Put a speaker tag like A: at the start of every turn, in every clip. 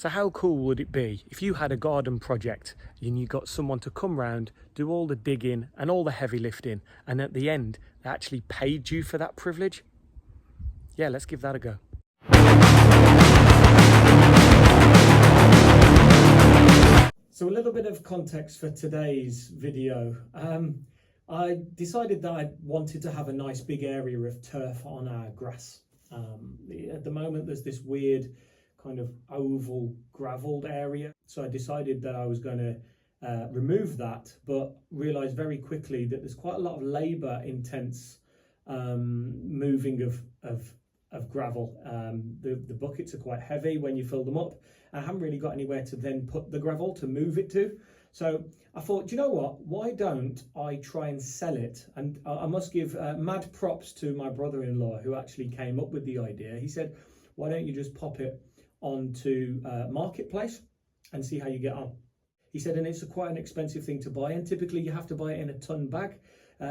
A: So how cool would it be if you had a garden project and you got someone to come round, do all the digging and all the heavy lifting, and at the end they actually paid you for that privilege? Yeah, let's give that a go. So a little bit of context for today's video. I decided that I wanted to have a nice big area of turf on our grass. At the moment there's this weird kind of oval gravelled area, so I decided that I was going to remove that, but realised very quickly that there's quite a lot of labour intense moving of gravel. The buckets are quite heavy when you fill them up, and I haven't really got anywhere to then put the gravel to move it to. So I thought, do you know what, why don't I try and sell it? And I must give mad props to my brother-in-law who actually came up with the idea. He said, why don't you just pop it onto Marketplace and see how you get on. He said, and it's quite an expensive thing to buy, and typically you have to buy it in a ton bag.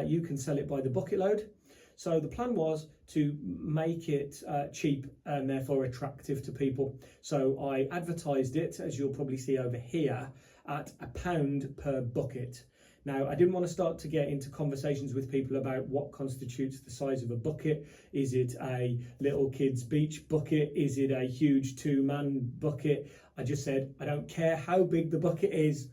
A: You can sell it by the bucket load. So the plan was to make it cheap and therefore attractive to people. So I advertised it, as you'll probably see over here, at £1 per bucket. Now, I didn't want to start to get into conversations with people about what constitutes the size of a bucket. Is it a little kid's beach bucket? Is it a huge 2-man bucket? I just said, I don't care how big the bucket is,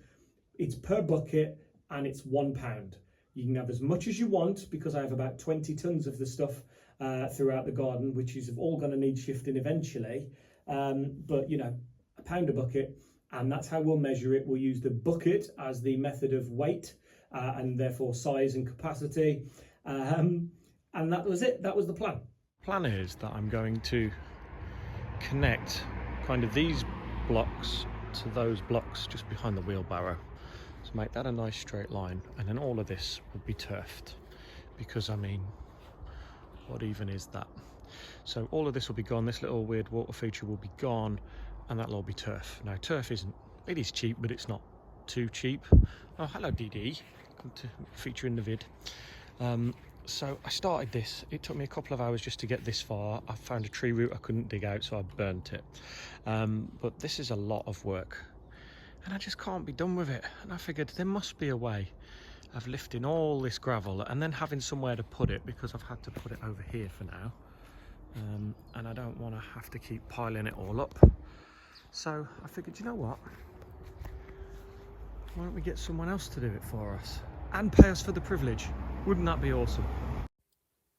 A: it's per bucket and it's £1. You can have as much as you want, because I have about 20 tons of the stuff throughout the garden, which is all going to need shifting eventually. But, you know, £1 a bucket. And that's how we'll measure it. We'll use the bucket as the method of weight and therefore size and capacity. And that was it. That was the plan. Plan is that I'm going to connect kind of these blocks to those blocks just behind the wheelbarrow. So make that a nice straight line. And then all of this will be turfed. Because, I mean, what even is that? So all of this will be gone. This little weird water feature will be gone. And that'll all be turf. Now, turf it is cheap, but it's not too cheap. Oh, hello DD, come to feature in the vid. So I started this. It took me a couple of hours just to get this far. I found a tree root I couldn't dig out, so I burnt it. But this is a lot of work, and I just can't be done with it. And I figured there must be a way of lifting all this gravel and then having somewhere to put it, because I've had to put it over here for now. And I don't want to have to keep piling it all up. So I figured, you know what, why don't we get someone else to do it for us and pay us for the privilege? Wouldn't that be awesome?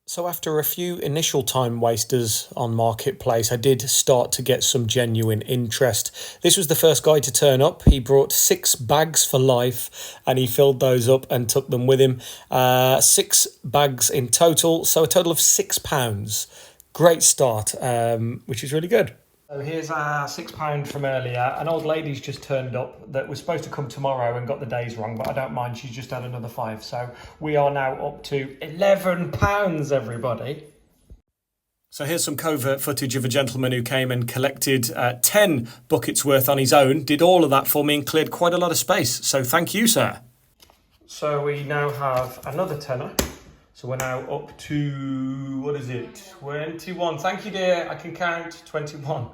A: So after a few initial time wasters on Marketplace, I did start to get some genuine interest. This was the first guy to turn up. He brought 6 bags for life and he filled those up and took them with him. 6 bags in total, so a total of £6. Great start, which is really good. So here's our £6 from earlier. An old lady's just turned up that was supposed to come tomorrow and got the days wrong, but I don't mind, she's just had another 5. So we are now up to £11, everybody. So here's some covert footage of a gentleman who came and collected 10 buckets worth on his own, did all of that for me and cleared quite a lot of space. So thank you, sir. So we now have another tenner. So we're now up to, what is it, 21. Thank you, dear. I can count £21.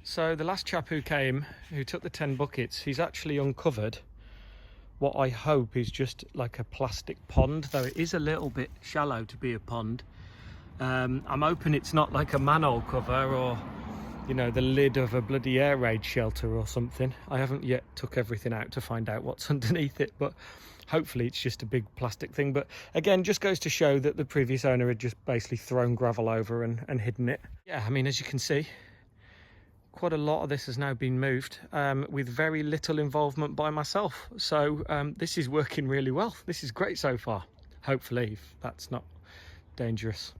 A: So the last chap who came, who took the 10 buckets, he's actually uncovered what I hope is just like a plastic pond, though it is a little bit shallow to be a pond. I'm hoping it's not like a manhole cover or, you know, the lid of a bloody air raid shelter or something. I haven't yet took everything out to find out what's underneath it, but hopefully it's just a big plastic thing. But again, just goes to show that the previous owner had just basically thrown gravel over and hidden it. Yeah, I mean, as you can see, quite a lot of this has now been moved with very little involvement by myself. So this is working really well. This is great so far. Hopefully, if that's not dangerous.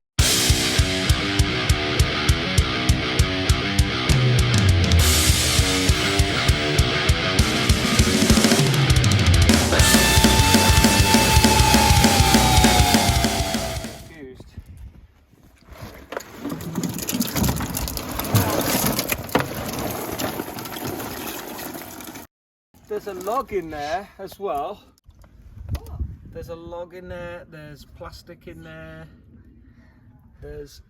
A: There's a log in there as well. There's a log in there, there's plastic in there, there's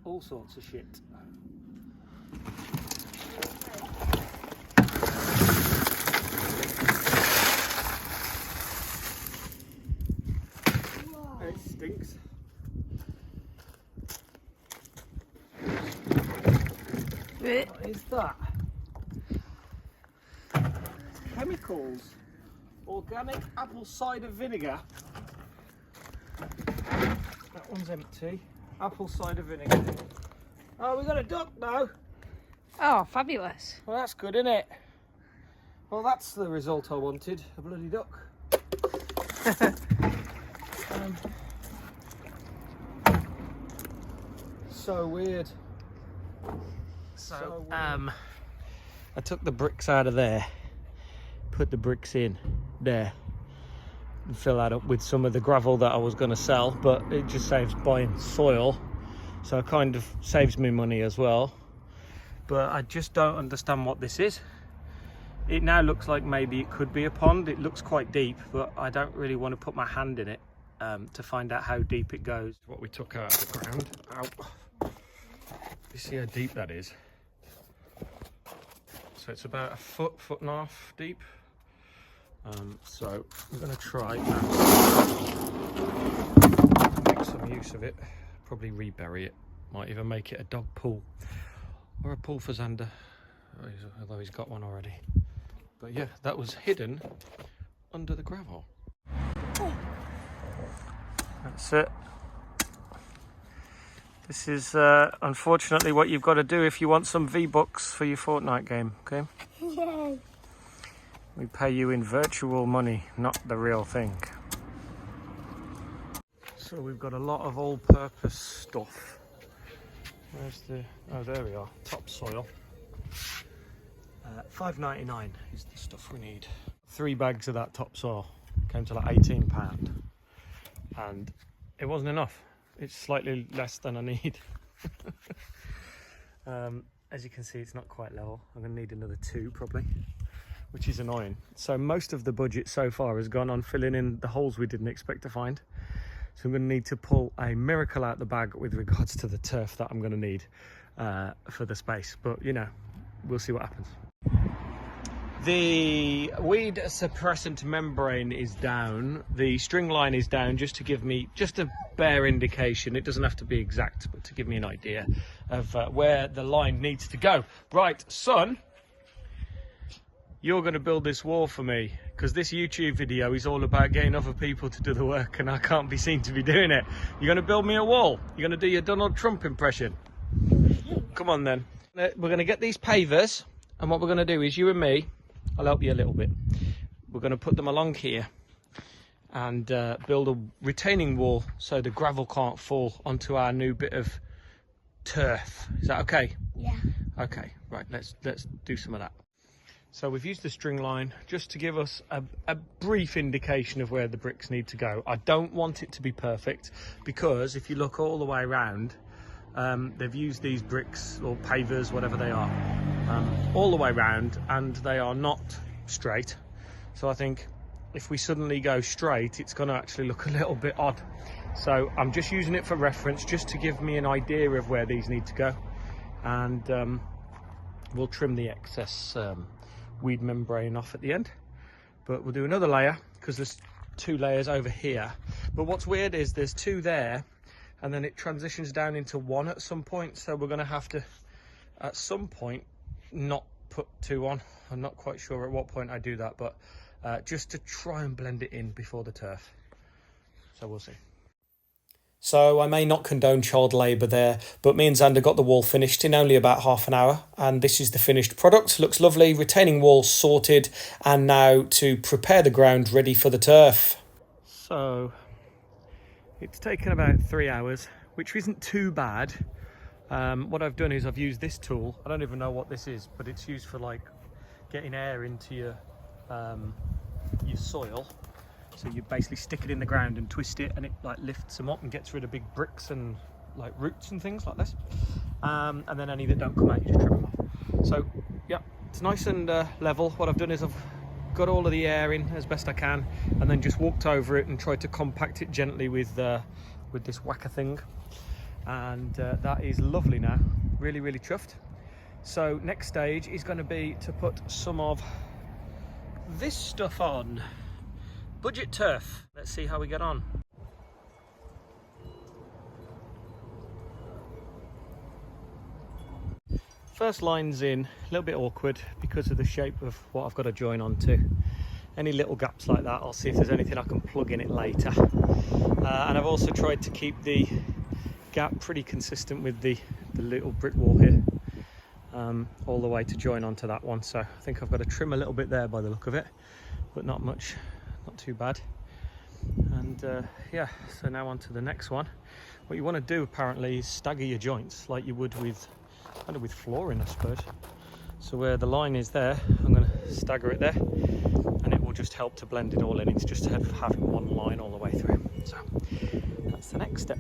A: all sorts of shit. What is that? Chemicals. Organic apple cider vinegar. That one's empty. Apple cider vinegar. Oh, we got a duck now.
B: Oh, fabulous.
A: Well, that's good, isn't it? Well, that's the result I wanted. A bloody duck. So weird. So I took the bricks out of there, put the bricks in there, and fill that up with some of the gravel that I was going to sell, but it just saves buying soil, so it kind of saves me money as well. But I just don't understand what this is. It now looks like maybe it could be a pond. It looks quite deep, but I don't really want to put my hand in it to find out how deep it goes. What we took out of the ground. Ow. You see how deep that is? So it's about a foot and a half deep. So I'm going to try and make some use of it. Probably rebury it. Might even make it a dog pool or a pool for Xander, although he's got one already. But yeah, that was hidden under the gravel. That's it. This is unfortunately what you've got to do if you want some V-Bucks for your Fortnite game, okay?
B: Yay.
A: We pay you in virtual money, not the real thing. So we've got a lot of all-purpose stuff. Where's the... oh, there we are. Topsoil. $5.99 is the stuff we need. 3 bags of that topsoil came to like £18, and it wasn't enough. It's slightly less than I need. As you can see, it's not quite level. I'm going to need another 2 probably, which is annoying. So most of the budget so far has gone on filling in the holes we didn't expect to find. So I'm going to need to pull a miracle out the bag with regards to the turf that I'm going to need for the space. But you know, we'll see what happens. The weed suppressant membrane is down. The string line is down, just to give me just a bare indication. It doesn't have to be exact, but to give me an idea of where the line needs to go. Right, son, you're going to build this wall for me, because this YouTube video is all about getting other people to do the work, and I can't be seen to be doing it. You're going to build me a wall. You're going to do your Donald Trump impression. Come on then. We're going to get these pavers, and what we're going to do is you and me, I'll help you a little bit. We're going to put them along here and build a retaining wall so the gravel can't fall onto our new bit of turf. Is that okay?
B: Yeah.
A: Okay, right, let's do some of that. So we've used the string line just to give us a brief indication of where the bricks need to go. I don't want it to be perfect, because if you look all the way around, they've used these bricks or pavers, whatever they are, all the way around, and they are not straight. So I think if we suddenly go straight, it's going to actually look a little bit odd. So I'm just using it for reference, just to give me an idea of where these need to go, and we'll trim the excess weed membrane off at the end. But we'll do another layer, because there's 2 layers over here. But what's weird is there's 2 there, and then it transitions down into 1 at some point. So we're going to have to, at some point, not put 2 on. I'm not quite sure at what point I do that, but just to try and blend it in before the turf. So we'll see. So I may not condone child labour there, but me and Xander got the wall finished in only about half an hour, and this is the finished product. Looks lovely, retaining wall sorted, and now to prepare the ground ready for the turf. So it's taken about 3 hours, which isn't too bad. What I've done is I've used this tool. I don't even know what this is, but it's used for like getting air into your soil. So you basically stick it in the ground and twist it, and it like lifts them up and gets rid of big bricks and like roots and things like this. And then any that don't come out, you just trim them off. So yeah, it's nice and level. What I've done is I've got all of the air in as best I can, and then just walked over it and tried to compact it gently with this whacker thing. And that is lovely now. Really, really chuffed. So next stage is going to be to put some of this stuff on. Budget turf. Let's see how we get on. First line's in, a little bit awkward because of the shape of what I've got to join onto. Any little gaps like that, I'll see if there's anything I can plug in it later. And I've also tried to keep the gap pretty consistent with the little brick wall here, all the way to join onto that one. So I think I've got to trim a little bit there by the look of it, but not much, not too bad. And yeah, so now on to the next one. What you want to do apparently is stagger your joints like you would with kind of with flooring, I suppose. So where the line is there, I'm going to stagger it there, and it will just help to blend it all in. It's just having one line all the way through. So that's the next step.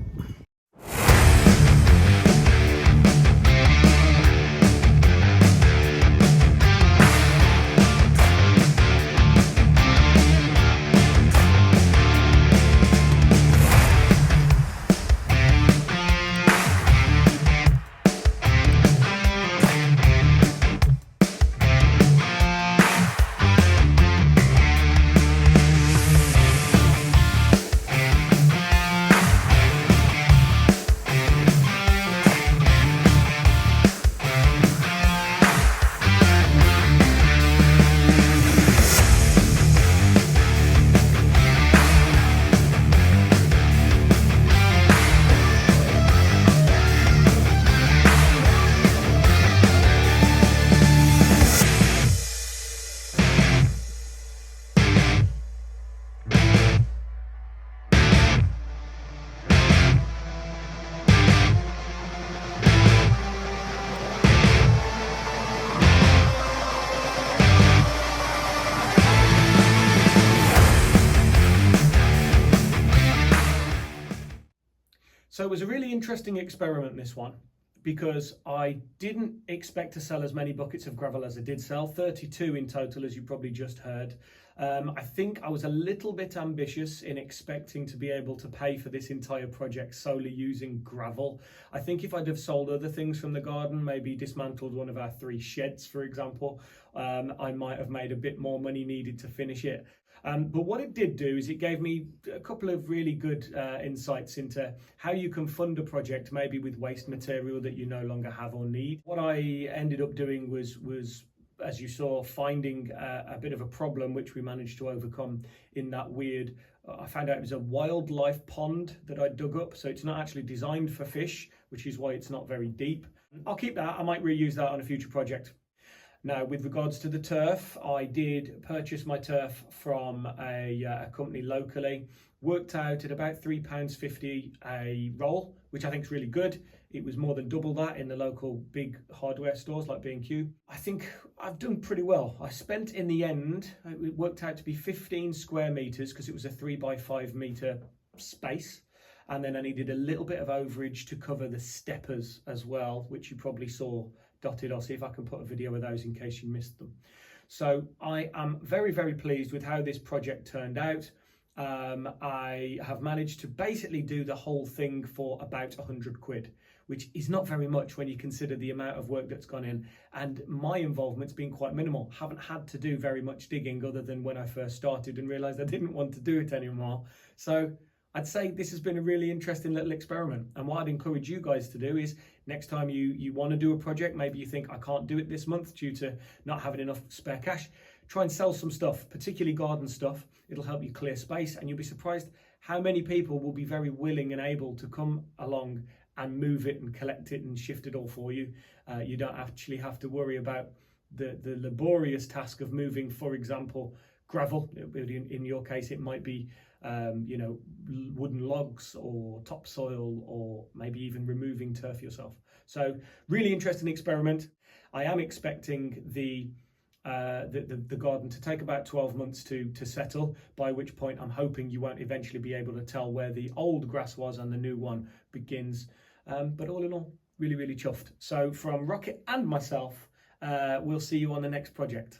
A: So it was a really interesting experiment, this one, because I didn't expect to sell as many buckets of gravel as I did sell, 32 in total, as you probably just heard. I think I was a little bit ambitious in expecting to be able to pay for this entire project solely using gravel. I think if I'd have sold other things from the garden, maybe dismantled one of our 3 sheds, for example, I might have made a bit more money needed to finish it. But what it did do is it gave me a couple of really good insights into how you can fund a project maybe with waste material that you no longer have or need. What I ended up doing was as you saw, finding a bit of a problem which we managed to overcome in that weird, I found out it was a wildlife pond that I dug up, so it's not actually designed for fish, which is why it's not very deep. I'll keep that, I might reuse that on a future project. Now, with regards to the turf, I did purchase my turf from a company locally. Worked out at about £3.50 a roll, which I think is really good. It was more than double that in the local big hardware stores like B&Q. I think I've done pretty well. I spent, in the end, it worked out to be 15 square metres because it was a 3x5 metre space. And then I needed a little bit of overage to cover the steppers as well, which you probably saw dotted. I'll see if I can put a video of those in case you missed them. So I am very, very pleased with how this project turned out. I have managed to basically do the whole thing for about 100 quid, which is not very much when you consider the amount of work that's gone in. And my involvement's been quite minimal. Haven't had to do very much digging other than when I first started and realised I didn't want to do it anymore. So I'd say this has been a really interesting little experiment. And what I'd encourage you guys to do is next time you want to do a project, maybe you think I can't do it this month due to not having enough spare cash, try and sell some stuff, particularly garden stuff. It'll help you clear space, and you'll be surprised how many people will be very willing and able to come along and move it and collect it and shift it all for you. You don't actually have to worry about the laborious task of moving, for example, gravel. In your case, it might be wooden logs or topsoil, or maybe even removing turf yourself. So really interesting experiment. I am expecting the garden to take about 12 months to settle, by which point I'm hoping you won't eventually be able to tell where the old grass was and the new one begins. But all in all, really, really chuffed. So from Rocket and myself, we'll see you on the next project.